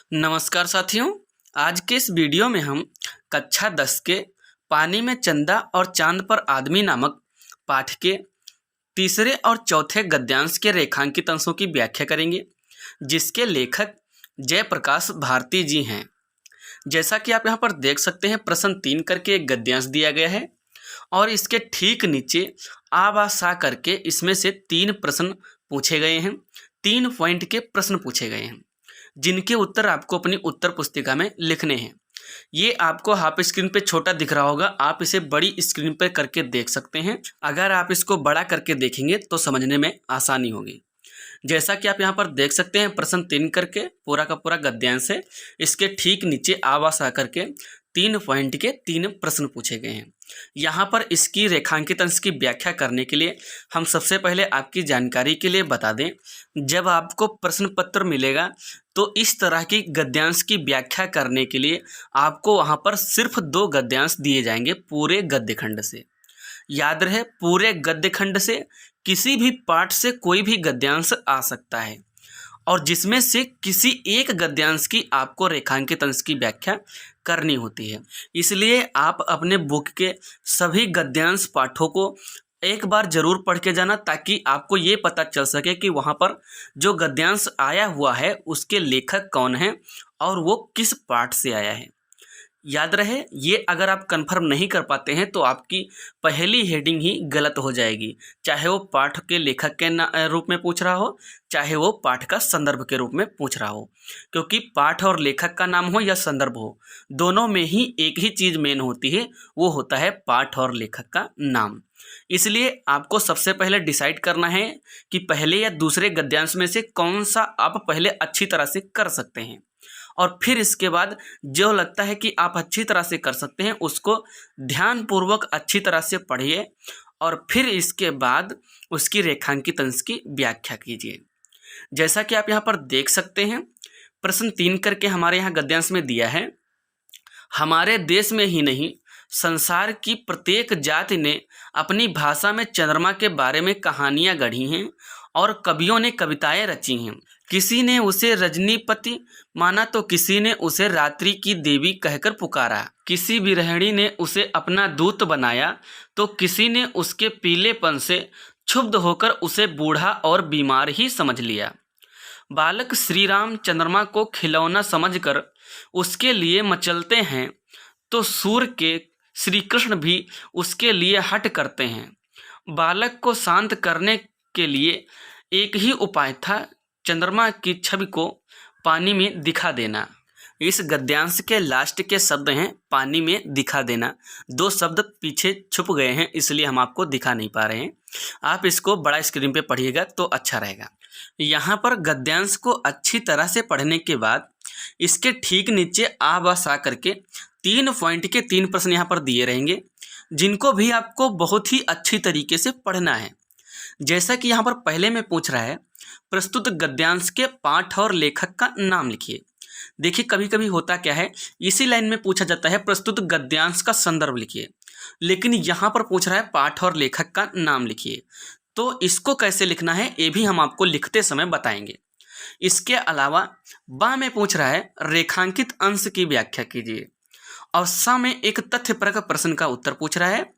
नमस्कार साथियों। आज के इस वीडियो में हम कक्षा 10 के पानी में चंदा और चांद पर आदमी नामक पाठ के तीसरे और चौथे गद्यांश के रेखांकित अंशों की व्याख्या करेंगे, जिसके लेखक जयप्रकाश भारती जी हैं। जैसा कि आप यहाँ पर देख सकते हैं, प्रश्न 3 करके एक गद्यांश दिया गया है और इसके ठीक नीचे आ बा सा करके इसमें से 3 प्रश्न पूछे गए हैं। 3 पॉइंट के प्रश्न पूछे गए हैं, जिनके उत्तर आपको अपनी उत्तर पुस्तिका में लिखने हैं। ये आपको हाफ स्क्रीन पे छोटा दिख रहा होगा, आप इसे बड़ी स्क्रीन पे करके देख सकते हैं। अगर आप इसको बड़ा करके देखेंगे तो समझने में आसानी होगी। जैसा कि आप यहाँ पर देख सकते हैं, प्रश्न 3 करके पूरा का पूरा गद्यांश है। इसके ठीक नीचे आवास आकर के 3 पॉइंट के 3 प्रश्न पूछे गए हैं। यहाँ पर इसकी रेखांकित अंश की व्याख्या करने के लिए हम सबसे पहले आपकी जानकारी के लिए बता दें, जब आपको प्रश्न पत्र मिलेगा तो इस तरह की गद्यांश की व्याख्या करने के लिए आपको वहाँ पर सिर्फ 2 गद्यांश दिए जाएंगे पूरे गद्य खंड से। याद रहे, पूरे गद्य खंड से किसी भी पाठ से कोई भी गद्यांश आ सकता है और जिसमें से किसी एक गद्यांश की आपको रेखांकित अंश की व्याख्या करनी होती है। इसलिए आप अपने बुक के सभी गद्यांश पाठों को एक बार जरूर पढ़ के जाना, ताकि आपको ये पता चल सके कि वहाँ पर जो गद्यांश आया हुआ है उसके लेखक कौन हैं और वो किस पाठ से आया है। याद रहे, ये अगर आप कंफर्म नहीं कर पाते हैं तो आपकी पहली हेडिंग ही गलत हो जाएगी, चाहे वो पाठ के लेखक के रूप में पूछ रहा हो, चाहे वो पाठ का संदर्भ के रूप में पूछ रहा हो। क्योंकि पाठ और लेखक का नाम हो या संदर्भ हो, दोनों में ही एक ही चीज़ मेन होती है, वो होता है पाठ और लेखक का नाम। इसलिए आपको सबसे पहले डिसाइड करना है कि पहले या दूसरे गद्यांश में से कौन सा आप पहले अच्छी तरह से कर सकते हैं, और फिर इसके बाद जो लगता है कि आप अच्छी तरह से कर सकते हैं उसको ध्यानपूर्वक अच्छी तरह से पढ़िए और फिर इसके बाद उसकी रेखांकित अंश की व्याख्या कीजिए। जैसा कि आप यहाँ पर देख सकते हैं, प्रश्न 3 करके हमारे यहाँ गद्यांश में दिया है, हमारे देश में ही नहीं संसार की प्रत्येक जाति ने अपनी भाषा में चंद्रमा के बारे में कहानियाँ गढ़ी हैं और कवियों ने कविताएं रची हैं। किसी ने उसे रजनीपति माना तो किसी ने उसे रात्रि की देवी कहकर पुकारा। किसी विरहिणी ने उसे अपना दूत बनाया तो किसी ने उसके पीलेपन से क्षुब्ध होकर उसे बूढ़ा और बीमार ही समझ लिया। बालक श्री राम चंद्रमा को खिलौना समझकर उसके लिए मचलते हैं तो सूर्य के श्री कृष्ण भी उसके लिए हट करते हैं। बालक को शांत करने के लिए एक ही उपाय था, चंद्रमा की छवि को पानी में दिखा देना। इस गद्यांश के लास्ट के शब्द हैं पानी में दिखा देना। 2 शब्द पीछे छुप गए हैं, इसलिए हम आपको दिखा नहीं पा रहे हैं। आप इसको बड़ा स्क्रीन पे पढ़िएगा तो अच्छा रहेगा। यहाँ पर गद्यांश को अच्छी तरह से पढ़ने के बाद इसके ठीक नीचे आ ब सा करके 3 पॉइंट के 3 प्रश्न यहाँ पर दिए रहेंगे, जिनको भी आपको बहुत ही अच्छी तरीके से पढ़ना है। जैसा कि यहाँ पर पहले में पूछ रहा है, प्रस्तुत गद्यांश के पाठ और लेखक का नाम लिखिए। देखिए, कभी कभी होता क्या है, इसी लाइन में पूछा जाता है प्रस्तुत गद्यांश का संदर्भ लिखिए, लेकिन यहाँ पर पूछ रहा है पाठ और लेखक का नाम लिखिए। तो इसको कैसे लिखना है ये भी हम आपको लिखते समय बताएंगे। इसके अलावा बा में पूछ रहा है रेखांकित अंश की व्याख्या कीजिए, और सा में एक तथ्यपरक प्रश्न का उत्तर पूछ रहा है,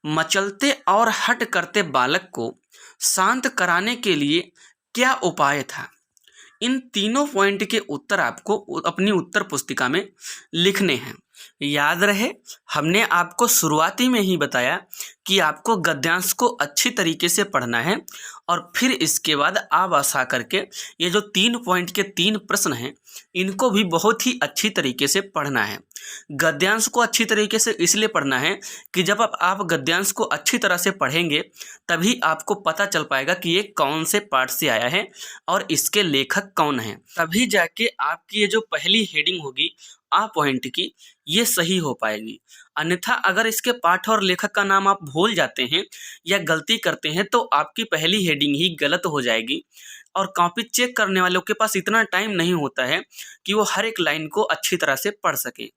मचलते और हट करते बालक को शांत कराने के लिए क्या उपाय था। इन तीनों पॉइंट के उत्तर आपको अपनी उत्तर पुस्तिका में लिखने हैं। याद रहे, हमने आपको शुरुआती में ही बताया कि आपको गद्यांश को अच्छी तरीके से पढ़ना है और फिर इसके बाद आप आशा करके ये जो 3 पॉइंट के 3 प्रश्न हैं इनको भी बहुत ही अच्छी तरीके से पढ़ना है। गद्यांश को अच्छी तरीके से इसलिए पढ़ना है कि जब आप गद्यांश को अच्छी तरह से पढ़ेंगे तभी आपको पता चल पाएगा कि ये कौन से पाठ से आया है और इसके लेखक कौन हैं। तभी जाके आपकी ये जो पहली हेडिंग होगी आ पॉइंट की, ये सही हो पाएगी। अन्यथा अगर इसके पाठ और लेखक का नाम आप भूल जाते हैं या गलती करते हैं तो आपकी पहली हेडिंग ही गलत हो जाएगी और कॉपी चेक करने वालों के पास इतना टाइम नहीं होता है कि वो हर एक लाइन को अच्छी तरह से पढ़ सकें।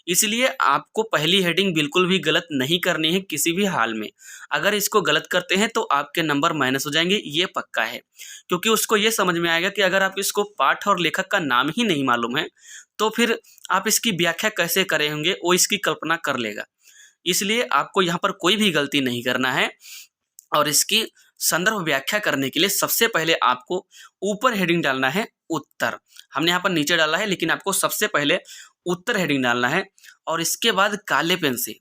इसलिए आपको पहली हेडिंग बिल्कुल भी गलत नहीं करनी है किसी भी हाल में। अगर इसको गलत करते हैं तो आपके नंबर माइनस हो जाएंगे, ये पक्का है। क्योंकि उसको ये समझ में आएगा कि अगर आप इसको पाठ और लेखक का नाम ही नहीं मालूम है तो फिर आप इसकी व्याख्या कैसे करेंगे, वो इसकी कल्पना कर लेगा। इसलिए आपको यहाँ पर कोई भी गलती नहीं करना है। और इसकी संदर्भ व्याख्या करने के लिए सबसे पहले आपको ऊपर हेडिंग डालना है उत्तर। हमने यहाँ पर नीचे डाला है, लेकिन आपको सबसे पहले उत्तर हेडिंग डालना है। और इसके बाद काले पेन से,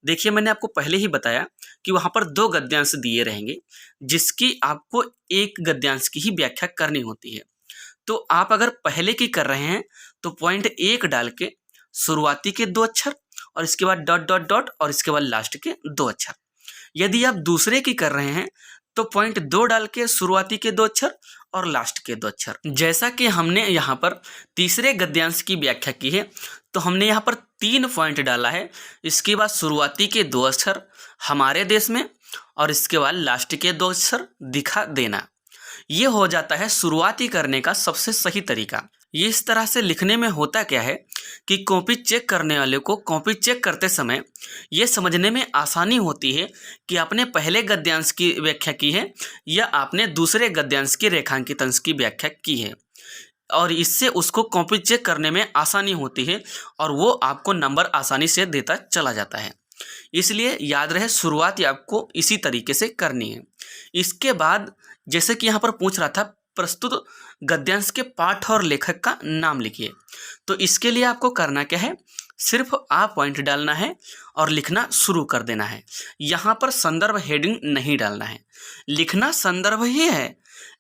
देखिए मैंने आपको पहले ही बताया कि वहाँ पर 2 गद्यांश दिए रहेंगे जिसकी आपको एक गद्यांश की ही व्याख्या करनी होती है। तो आप अगर पहले की कर रहे हैं तो पॉइंट 1 डाल के शुरुआती के 2 अक्षर और इसके बाद डॉट डॉट डॉट और इसके बाद लास्ट के 2 अक्षर। यदि आप दूसरे की कर रहे हैं तो पॉइंट 2 डाल के शुरुआती के 2 अक्षर और लास्ट के 2 अक्षर। जैसा कि हमने यहाँ पर तीसरे गद्यांश की व्याख्या की है तो हमने यहाँ पर 3 पॉइंट डाला है। इसके बाद शुरुआती के 2 अक्षर हमारे देश में और इसके बाद लास्ट के 2 अक्षर दिखा देना। ये हो जाता है शुरुआती करने का सबसे सही तरीका। ये इस तरह से लिखने में होता क्या है कि कॉपी चेक करने वाले को कॉपी चेक करते समय ये समझने में आसानी होती है कि आपने पहले गद्यांश की व्याख्या की है या आपने दूसरे गद्यांश की रेखांकित अंश की व्याख्या की है, और इससे उसको कॉपी चेक करने में आसानी होती है और वो आपको नंबर आसानी से देता चला जाता है। इसलिए याद रहे शुरुआत आपको इसी तरीके से करनी है। इसके बाद जैसे कि यहाँ पर पूछ रहा था प्रस्तुत गद्यांश के पाठ और लेखक का नाम लिखिए, तो इसके लिए आपको करना क्या है, सिर्फ आ पॉइंट डालना है और लिखना शुरू कर देना है। यहाँ पर संदर्भ हेडिंग नहीं डालना है। लिखना संदर्भ ही है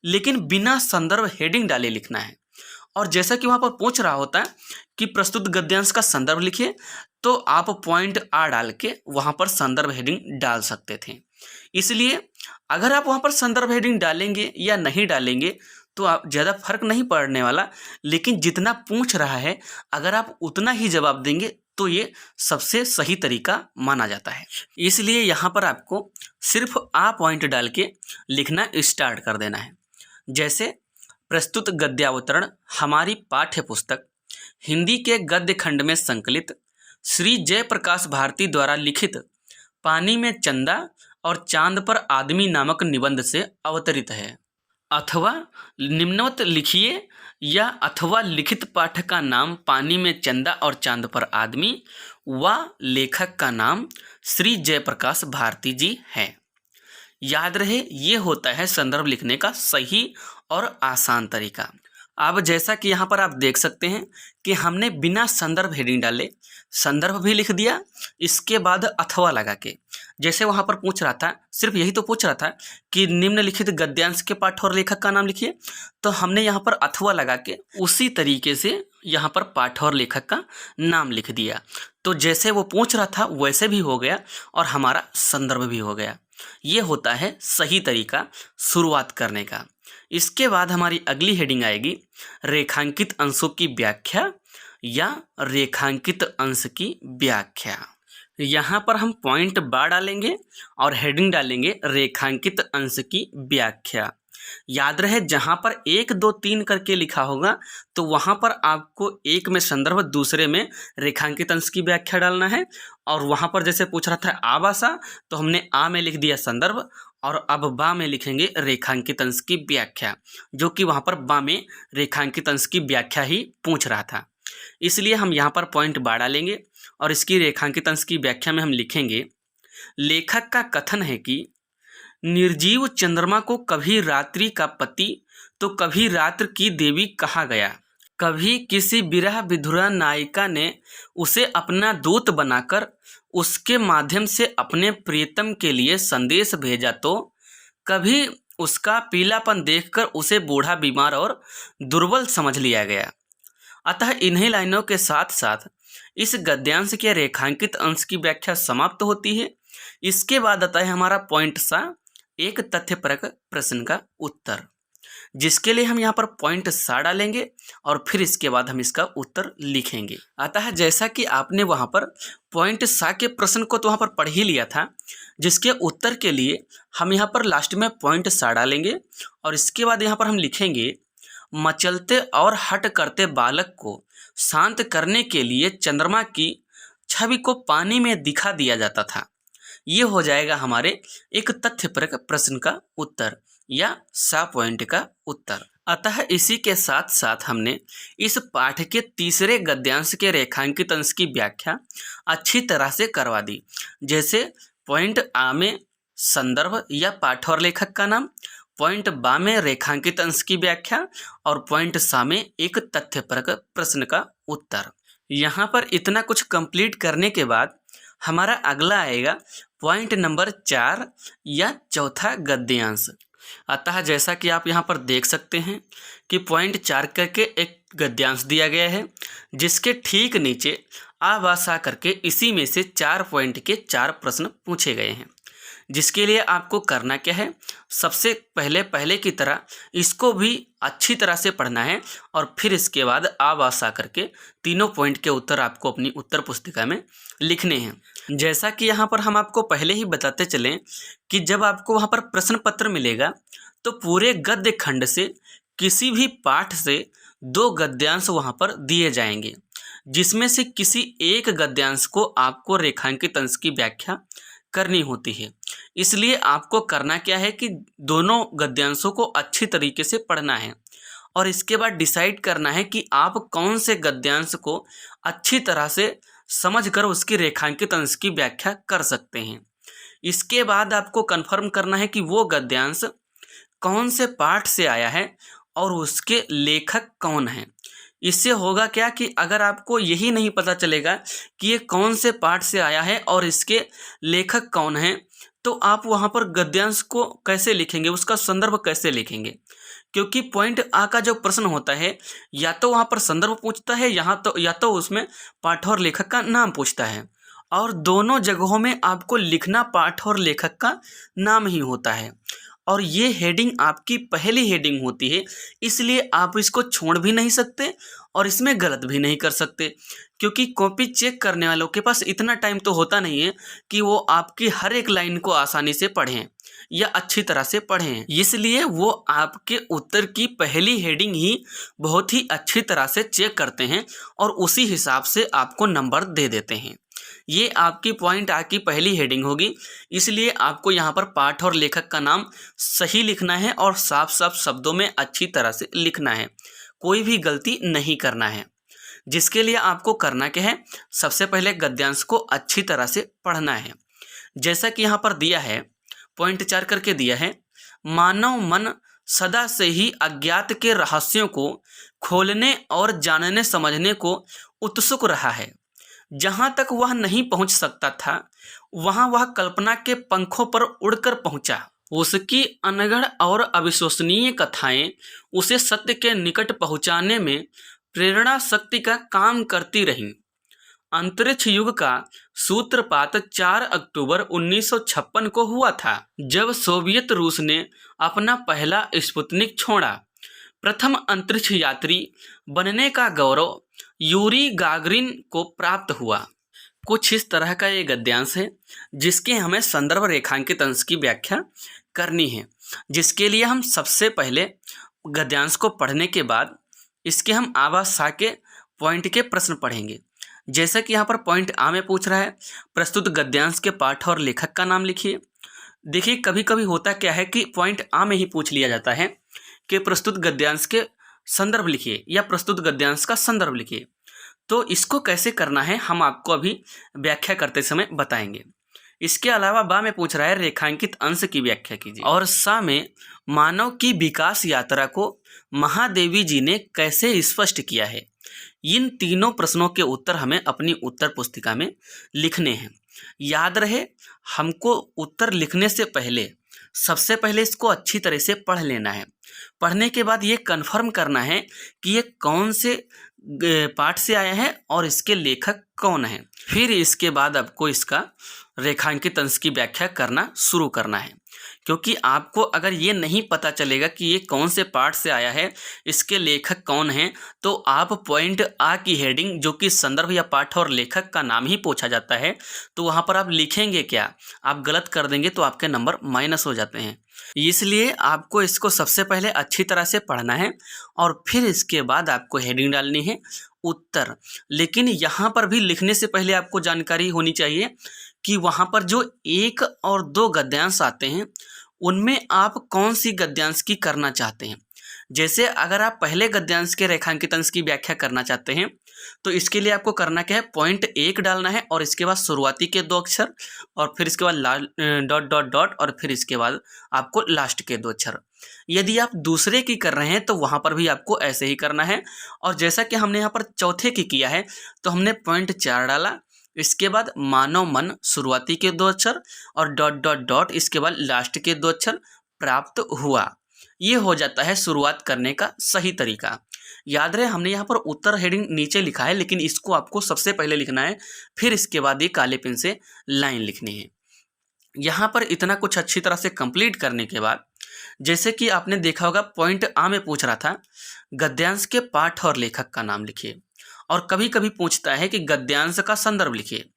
लेकिन बिना संदर्भ हेडिंग डाले लिखना है। और जैसा कि वहाँ पर पूछ रहा होता है कि प्रस्तुत गद्यांश का संदर्भ लिखिए, तो आप पॉइंट आ डाल के वहाँ पर संदर्भ हेडिंग डाल सकते थे। इसलिए अगर आप वहाँ पर संदर्भ हेडिंग डालेंगे या नहीं डालेंगे तो आप ज़्यादा फर्क नहीं पड़ने वाला, लेकिन जितना पूछ रहा है अगर आप उतना ही जवाब देंगे तो ये सबसे सही तरीका माना जाता है। इसलिए यहाँ पर आपको सिर्फ आ पॉइंट डाल के लिखना स्टार्ट कर देना है। जैसे प्रस्तुत गद्यावतरण हमारी पाठ्य पुस्तक हिंदी के गद्य खंड में संकलित श्री जयप्रकाश भारती द्वारा लिखित पानी में चंदा और चांद पर आदमी नामक निबंध से अवतरित है। अथवा निम्नवत लिखिए या अथवा लिखित पाठ का नाम पानी में चंदा और चांद पर आदमी व लेखक का नाम श्री जयप्रकाश भारती जी है। याद रहे ये होता है संदर्भ लिखने का सही और आसान तरीका। अब जैसा कि यहाँ पर आप देख सकते हैं कि हमने बिना संदर्भ हेडिंग डाले संदर्भ भी लिख दिया, इसके बाद अथवा लगा के। जैसे वहाँ पर पूछ रहा था, सिर्फ यही तो पूछ रहा था कि निम्नलिखित गद्यांश के पाठ और लेखक का नाम लिखिए, तो हमने यहाँ पर अथवा लगा के उसी तरीके से यहाँ पर पाठ और लेखक का नाम लिख दिया। तो जैसे वो पूछ रहा था वैसे भी हो गया और हमारा संदर्भ भी हो गया। ये होता है सही तरीका शुरुआत करने का। इसके बाद हमारी अगली हेडिंग आएगी रेखांकित अंशों की व्याख्या या रेखांकित अंश की व्याख्या। यहाँ पर हम पॉइंट बार डालेंगे और हेडिंग डालेंगे रेखांकित अंश की व्याख्या। याद रहे जहाँ पर 1 2 3 करके लिखा होगा तो वहाँ पर आपको एक में संदर्भ दूसरे में रेखांकित अंश की व्याख्या डालना है। और वहाँ पर जैसे पूछ रहा था आ भाषा, तो हमने आ में लिख दिया संदर्भ और अब बा में लिखेंगे रेखांकित अंश की व्याख्या, जो कि वहाँ पर बा में रेखांकित अंश की व्याख्या ही पूछ रहा था। इसलिए हम यहाँ पर पॉइंट बा डालेंगे और इसकी रेखांकित अंश की व्याख्या में हम लिखेंगे लेखक का कथन है कि निर्जीव चंद्रमा को कभी रात्रि का पति तो कभी रात्र की देवी कहा गया। कभी किसी विरह विधुरा नायिका ने उसे अपना दूत बनाकर उसके माध्यम से अपने प्रियतम के लिए संदेश भेजा, तो कभी उसका पीलापन देखकर उसे बूढ़ा, बीमार और दुर्बल समझ लिया गया। अतः इन्हीं लाइनों के साथ साथ इस गद्यांश के रेखांकित अंश की व्याख्या समाप्त होती है। इसके बाद आता है हमारा पॉइंट सा एक तथ्यपरक प्रश्न का उत्तर, जिसके लिए हम यहाँ पर पॉइंट सा डालेंगे और फिर इसके बाद हम इसका उत्तर लिखेंगे। अतः जैसा कि आपने वहाँ पर पॉइंट सा के प्रश्न को तो वहाँ पर पढ़ ही लिया था, जिसके उत्तर के लिए हम यहाँ पर लास्ट में पॉइंट सा डालेंगे और इसके बाद यहाँ पर हम लिखेंगे मचलते और हट करते बालक को शांत करने के लिए चंद्रमा की छवि को पानी में दिखा दिया जाता था। ये हो जाएगा हमारे एक तथ्यपरक प्रश्न का उत्तर या 100 पॉइंट का उत्तर। अतः इसी के साथ साथ हमने इस पाठ के तीसरे गद्यांश के रेखांकित अंश की व्याख्या अच्छी तरह से करवा दी। जैसे पॉइंट आ में संदर्भ या पाठ और लेखक का नाम, पॉइंट बा में रेखांकित अंश की व्याख्या और पॉइंट सा में एक तथ्यपरक प्रश्न का उत्तर। यहाँ पर इतना कुछ कंप्लीट करने के बाद हमारा अगला आएगा पॉइंट नंबर 4 या चौथा गद्यांश। अतः जैसा कि आप यहाँ पर देख सकते हैं कि पॉइंट 4 करके एक गद्यांश दिया गया है, जिसके ठीक नीचे आ बा सा करके इसी में से 4 पॉइंट के 4 प्रश्न पूछे गए हैं। जिसके लिए आपको करना क्या है, सबसे पहले की तरह इसको भी अच्छी तरह से पढ़ना है और फिर इसके बाद आ बा सा करके तीनों पॉइंट के उत्तर आपको अपनी उत्तर पुस्तिका में लिखने हैं। जैसा कि यहाँ पर हम आपको पहले ही बताते चलें कि जब आपको वहाँ पर प्रश्न पत्र मिलेगा तो पूरे गद्य खंड से किसी भी पाठ से 2 गद्यांश वहाँ पर दिए जाएंगे, जिसमें से किसी एक गद्यांश को आपको रेखांकित अंश की व्याख्या करनी होती है। इसलिए आपको करना क्या है कि दोनों गद्यांशों को अच्छी तरीके से पढ़ना है और इसके बाद डिसाइड करना है कि आप कौन से गद्यांश को अच्छी तरह से समझकर उसकी रेखांकित अंश की व्याख्या कर सकते हैं। इसके बाद आपको कंफर्म करना है कि वो गद्यांश कौन से पाठ से आया है और उसके लेखक कौन हैं। इससे होगा क्या कि अगर आपको यही नहीं पता चलेगा कि ये कौन से पाठ से आया है और इसके लेखक कौन हैं, तो आप वहाँ पर गद्यांश को कैसे लिखेंगे, उसका संदर्भ कैसे लिखेंगे। क्योंकि पॉइंट आ का जो प्रश्न होता है या तो वहाँ पर संदर्भ पूछता है या तो उसमें पाठ और लेखक का नाम पूछता है, और दोनों जगहों में आपको लिखना पाठ और लेखक का नाम ही होता है। और ये हेडिंग आपकी पहली हेडिंग होती है, इसलिए आप इसको छोड़ भी नहीं सकते और इसमें गलत भी नहीं कर सकते, क्योंकि कॉपी चेक करने वालों के पास इतना टाइम तो होता नहीं है कि वो आपकी हर एक लाइन को आसानी से पढ़ें या अच्छी तरह से पढ़ें। इसलिए वो आपके उत्तर की पहली हेडिंग ही बहुत ही अच्छी तरह से चेक करते हैं और उसी हिसाब से आपको नंबर दे देते हैं। ये आपकी पॉइंट आ की पहली हेडिंग होगी, इसलिए आपको यहाँ पर पाठ और लेखक का नाम सही लिखना है और साफ साफ शब्दों में अच्छी तरह से लिखना है, कोई भी गलती नहीं करना है। जिसके लिए आपको करना क्या है, सबसे पहले गद्यांश को अच्छी तरह से पढ़ना है। जैसा कि यहाँ पर दिया है, पॉइंट 4 करके दिया है, मानव मन सदा से ही अज्ञात के रहस्यों को खोलने और जानने समझने को उत्सुक रहा है। जहाँ तक वह नहीं पहुँच सकता था, वहाँ वह कल्पना के पंखों पर उड़कर पहुँचा। उसकी अनगढ़ और अविश्वसनीय कथाएं उसे सत्य के निकट पहुँचाने में प्रेरणा शक्ति का काम करती रहीं। अंतरिक्ष युग का सूत्रपात 4 अक्टूबर 1956 को हुआ था, जब सोवियत रूस ने अपना पहला स्पुतनिक छोड़ा। प्रथम अंतरिक्ष यात्री बनने का गौरव यूरी गागरिन को प्राप्त हुआ। कुछ इस तरह का ये गद्यांश है, जिसके हमें संदर्भ रेखांकित अंश की व्याख्या करनी है। जिसके लिए हम सबसे पहले गद्यांश को पढ़ने के बाद इसके हम आवा सा के पॉइंट के प्रश्न पढ़ेंगे। जैसा कि यहाँ पर पॉइंट आ में पूछ रहा है, प्रस्तुत गद्यांश के पाठ और लेखक का नाम लिखिए। देखिए, कभी कभी होता क्या है कि पॉइंट आ में ही पूछ लिया जाता है कि प्रस्तुत गद्यांश के संदर्भ लिखिए या प्रस्तुत गद्यांश का संदर्भ लिखिए। तो इसको कैसे करना है हम आपको अभी व्याख्या करते समय बताएंगे। इसके अलावा बा में पूछ रहा है रेखांकित अंश की व्याख्या कीजिए, और सा में मानव की विकास यात्रा को महादेवी जी ने कैसे स्पष्ट किया है। इन तीनों प्रश्नों के उत्तर हमें अपनी उत्तर पुस्तिका में लिखने हैं। याद रहे, हमको उत्तर लिखने से पहले सबसे पहले इसको अच्छी तरह से पढ़ लेना है। पढ़ने के बाद ये कन्फर्म करना है कि ये कौन से पाठ से आया है और इसके लेखक कौन है। फिर इसके बाद आपको इसका रेखांकित अंश की व्याख्या करना शुरू करना है, क्योंकि आपको अगर ये नहीं पता चलेगा कि ये कौन से पाठ से आया है, इसके लेखक कौन हैं, तो आप पॉइंट आ की हेडिंग, जो कि संदर्भ या पाठ और लेखक का नाम ही पूछा जाता है, तो वहाँ पर आप लिखेंगे क्या, आप गलत कर देंगे तो आपके नंबर माइनस हो जाते हैं। इसलिए आपको इसको सबसे पहले अच्छी तरह से पढ़ना है और फिर इसके बाद आपको हेडिंग डालनी है उत्तर। लेकिन यहाँ पर भी लिखने से पहले आपको जानकारी होनी चाहिए कि वहाँ पर जो 1 और 2 गद्यांश आते हैं उनमें आप कौन सी गद्यांश की करना चाहते हैं। जैसे अगर आप पहले गद्यांश के रेखांकित अंश की व्याख्या करना चाहते हैं तो इसके लिए आपको करना क्या है, पॉइंट 1 डालना है और इसके बाद शुरुआती के 2 अक्षर और फिर इसके बाद डॉट डॉट डॉट और फिर इसके बाद आपको लास्ट के 2 अक्षर। यदि आप दूसरे की कर रहे हैं तो वहाँ पर भी आपको ऐसे ही करना है। और जैसा कि हमने यहाँ पर चौथे की किया है तो हमने पॉइंट 4 डाला, इसके बाद मानव मन शुरुआती के 2 अक्षर और डॉट डॉट डॉट इसके बाद लास्ट के 2 अक्षर प्राप्त हुआ। ये हो जाता है शुरुआत करने का सही तरीका। याद रहे हमने यहाँ पर उत्तर हेडिंग नीचे लिखा है, लेकिन इसको आपको सबसे पहले लिखना है, फिर इसके बाद ये काले पेन से लाइन लिखनी है। यहाँ पर इतना कुछ अच्छी तरह से कंप्लीट करने के बाद जैसे कि आपने देखा होगा पॉइंट आ में पूछ रहा था गद्यांश के पाठ और लेखक का नाम लिखिए, और कभी कभी पूछता है कि गद्यांश का संदर्भ लिखिए।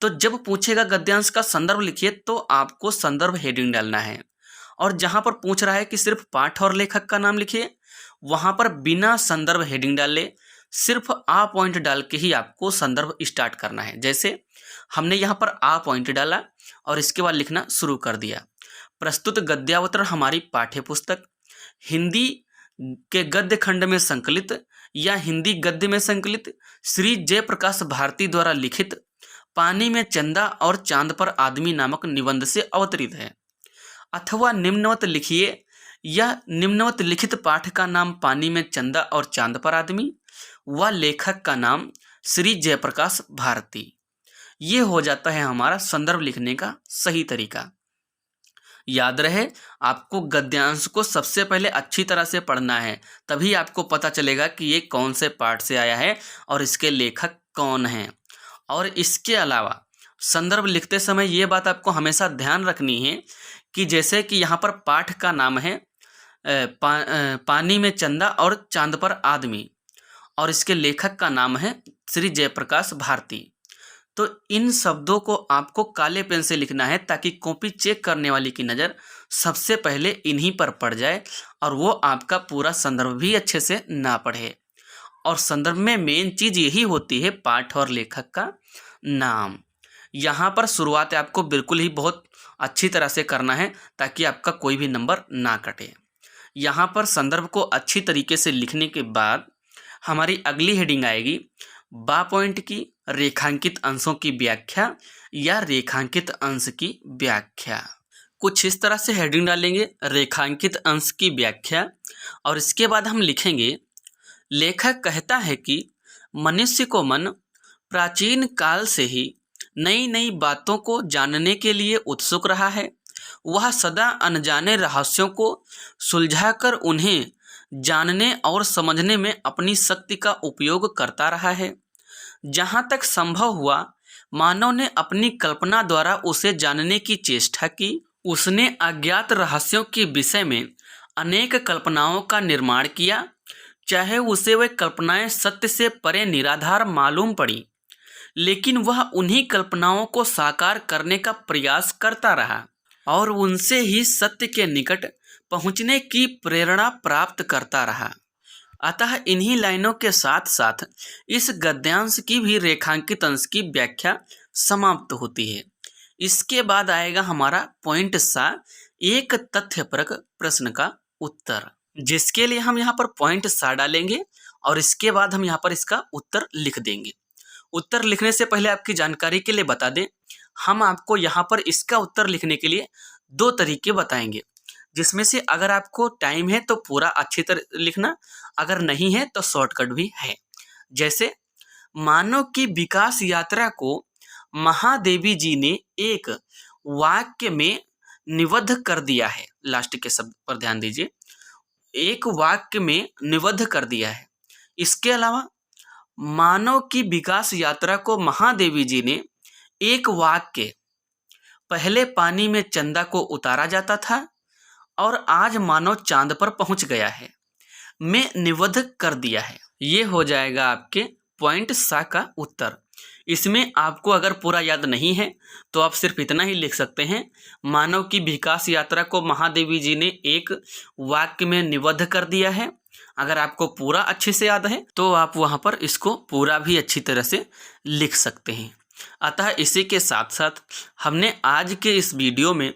तो जब पूछेगा गद्यांश का संदर्भ लिखिए तो आपको संदर्भ हेडिंग डालना है, और जहाँ पर पूछ रहा है कि सिर्फ पाठ और लेखक का नाम लिखिए वहाँ पर बिना संदर्भ हेडिंग डाले सिर्फ आ पॉइंट डाल के ही आपको संदर्भ स्टार्ट करना है। जैसे हमने यहाँ पर आ पॉइंट डाला और इसके बाद लिखना शुरू कर दिया, प्रस्तुत गद्यावतरण हमारी पाठ्य पुस्तक हिंदी के गद्य खंड में संकलित या हिंदी गद्य में संकलित श्री जयप्रकाश भारती द्वारा लिखित पानी में चंदा और चांद पर आदमी नामक निबंध से अवतरित है। अथवा निम्नवत लिखिए या निम्नवत लिखित पाठ का नाम पानी में चंदा और चांद पर आदमी व लेखक का नाम श्री जयप्रकाश भारती। ये हो जाता है हमारा संदर्भ लिखने का सही तरीका। याद रहे आपको गद्यांश को सबसे पहले अच्छी तरह से पढ़ना है, तभी आपको पता चलेगा कि ये कौन से पाठ से आया है और इसके लेखक कौन हैं। और इसके अलावा संदर्भ लिखते समय ये बात आपको हमेशा ध्यान रखनी है कि जैसे कि यहाँ पर पाठ का नाम है पानी में चंदा और चांद पर आदमी और इसके लेखक का नाम है श्री जयप्रकाश भारती, तो इन शब्दों को आपको काले पेन से लिखना है ताकि कॉपी चेक करने वाले की नज़र सबसे पहले इन्हीं पर पड़ जाए और वो आपका पूरा संदर्भ भी अच्छे से ना पढ़े। और संदर्भ में मेन चीज़ यही होती है पाठ और लेखक का नाम। यहाँ पर शुरुआत आपको बिल्कुल ही बहुत अच्छी तरह से करना है ताकि आपका कोई भी नंबर ना कटे। यहाँ पर संदर्भ को अच्छी तरीके से लिखने के बाद हमारी अगली हेडिंग आएगी बा पॉइंट की रेखांकित अंशों की व्याख्या या रेखांकित अंश की व्याख्या। कुछ इस तरह से हेडिंग डालेंगे रेखांकित अंश की व्याख्या, और इसके बाद हम लिखेंगे लेखक कहता है कि मनुष्य को मन प्राचीन काल से ही नई नई बातों को जानने के लिए उत्सुक रहा है। वह सदा अनजाने रहस्यों को सुलझाकर उन्हें जानने और समझने में अपनी शक्ति का उपयोग करता रहा है। जहाँ तक संभव हुआ मानव ने अपनी कल्पना द्वारा उसे जानने की चेष्टा की। उसने अज्ञात रहस्यों के विषय में अनेक कल्पनाओं का निर्माण किया, चाहे उसे वे कल्पनाएं सत्य से परे निराधार मालूम पड़ी, लेकिन वह उन्हीं कल्पनाओं को साकार करने का प्रयास करता रहा और उनसे ही सत्य के निकट पहुंचने की प्रेरणा प्राप्त करता रहा। अतः इन्हीं लाइनों के साथ साथ इस गद्यांश की भी रेखांकित अंश की व्याख्या समाप्त होती है। इसके बाद आएगा हमारा पॉइंट सा एक तथ्यपरक प्रश्न का उत्तर, जिसके लिए हम यहाँ पर पॉइंट सा डालेंगे और इसके बाद हम यहाँ पर इसका उत्तर लिख देंगे। उत्तर लिखने से पहले आपकी जानकारी के लिए बता दें, हम आपको यहाँ पर इसका उत्तर लिखने के लिए 2 तरीके बताएंगे, जिसमें से अगर आपको टाइम है तो पूरा अच्छी तरह लिखना, अगर नहीं है तो शॉर्टकट भी है। जैसे मानव की विकास यात्रा को महादेवी जी ने एक वाक्य में निबद्ध कर दिया है। लास्ट के शब्द पर ध्यान दीजिए, एक वाक्य में निबद्ध कर दिया है। इसके अलावा मानव की विकास यात्रा को महादेवी जी ने एक वाक्य पहले पानी में चंदा को उतारा जाता था और आज मानव चांद पर पहुंच गया है में निबद्ध कर दिया है। ये हो जाएगा आपके पॉइंट सा का उत्तर। इसमें आपको अगर पूरा याद नहीं है तो आप सिर्फ इतना ही लिख सकते हैं, मानव की विकास यात्रा को महादेवी जी ने एक वाक्य में निबद्ध कर दिया है अगर आपको पूरा अच्छे से याद है तो आप वहाँ पर इसको पूरा भी अच्छी तरह से लिख सकते हैं। अतः इसी के साथ साथ हमने आज के इस वीडियो में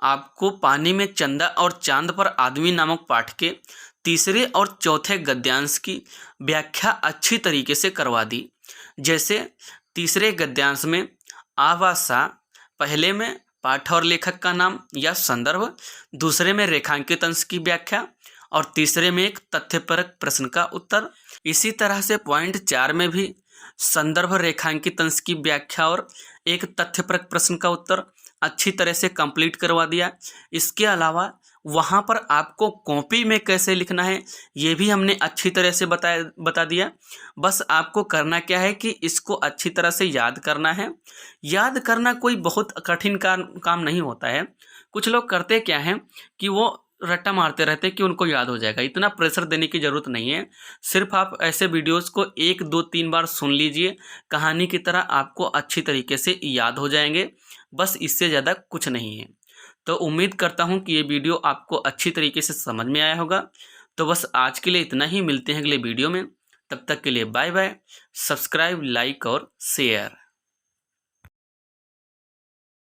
आपको पानी में चंदा और चांद पर आदमी नामक पाठ के तीसरे और चौथे गद्यांश की व्याख्या अच्छी तरीके से करवा दी। जैसे तीसरे गद्यांश में आ व सा, पहले में पाठ और लेखक का नाम या संदर्भ, दूसरे में रेखांकित अंश की व्याख्या और तीसरे में एक तथ्यपरक प्रश्न का उत्तर। इसी तरह से पॉइंट 4 में भी संदर्भ, रेखांकित अंश की व्याख्या और एक तथ्यपरक प्रश्न का उत्तर अच्छी तरह से कंप्लीट करवा दिया। इसके अलावा वहाँ पर आपको कॉपी में कैसे लिखना है ये भी हमने अच्छी तरह से बता दिया। बस आपको करना क्या है कि इसको अच्छी तरह से याद करना है। याद करना कोई बहुत कठिन काम नहीं होता है। कुछ लोग करते क्या हैं कि वो रट्टा मारते रहते हैं कि उनको याद हो जाएगा। इतना प्रेशर देने की ज़रूरत नहीं है। सिर्फ आप ऐसे वीडियोस को 1, 2, 3 बार सुन लीजिए, कहानी की तरह आपको अच्छी तरीके से याद हो जाएंगे। बस इससे ज़्यादा कुछ नहीं है। तो उम्मीद करता हूँ कि ये वीडियो आपको अच्छी तरीके से समझ में आया होगा। तो बस आज के लिए इतना ही, मिलते हैं अगले वीडियो में। तब तक के लिए बाय बाय। सब्सक्राइब, लाइक और शेयर।